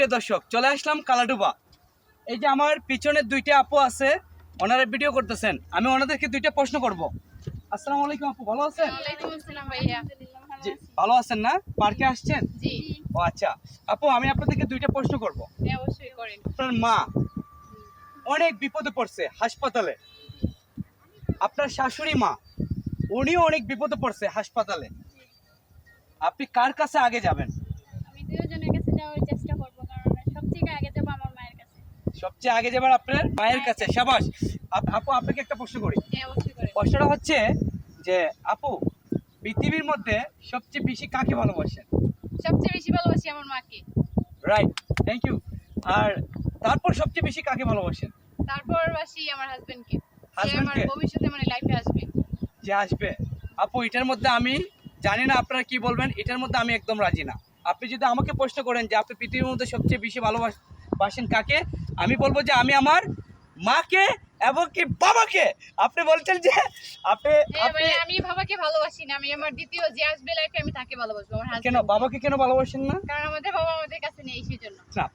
প্রিয় দর্শক, চলে আসলাম কালাডুবা। এই যে আমার পিছনে দুইটা আপু আছে, ওনারা ভিডিও করতেছেন। আমি ওনাদেরকে দুইটা প্রশ্ন করব। আসসালামু আলাইকুম আপু, ভালো আছেন? ওয়ালাইকুম আসসালাম ভাইয়া। জি, ভালো আছেন না? পার্কে আসছেন? জি, ও আচ্ছা। আপু, আমি আপনাদেরকে দুইটা প্রশ্ন করব। হ্যাঁ অবশ্যই করেন। আপনার মা অনেক বিপদে পড়ছে হাসপাতালে, আপনার শাশুড়ি মা উনিও অনেক বিপদে পড়ছে হাসপাতালে, আপনি কার কাছে আগে যাবেন? আমি দুজনের কাছে যাওয়ার চেষ্টা করব, কারণ সবথেকে আগে যাব আমার মায়ের কাছে। সবচেয়ে আগে যাবেন আপনার মায়ের কাছে। শাবাশ। আপু, আপনাকে একটা প্রশ্ন করি। হ্যাঁ অবশ্যই করেন। প্রশ্নটা হচ্ছে যে আপু, পৃথিবীর মধ্যে সবচেয়ে বেশি কাকে ভালোবাসেন? সবচেয়ে বেশি ভালোবাসি আমার মাকে। Right, thank you. আর তারপর সবচেয়ে বেশি কাকে ভালোবাসেন? তারপর বাসি আমার হাজবেন্ডকে। সে আমার হাজবেন্ডকে? ভবিষ্যতে মানে লাইফে আসবে। যে আসবে। আপু, এটার মধ্যে আমি জানি না আপনারা কি বলবেন, এটার মধ্যে আমি একদম রাজি না। আপনি যদি আমাকে প্রশ্ন করেন যে আপনি পৃথিবীর মধ্যে সবচেয়ে বেশি ভালোবাসেন কাকে, আমি বলবো যে আমি আমার মাকে এবং কি বাবাকে। আপনি বলছেন যে আপনি হ্যাঁ আপনি ভাইয়া, আমি বাবাকে ভালোবাসি না, আমি আমার দ্বিতীয় যে আসবে লাইফে আমি তাকে ভালোবাসবো, আমার কেন হাজবেন্ড। বাবাকে কেন ভালোবাসেন না? কারণ আমাদের বাবা আমাদের কাছে নেই, সেজন্য। না,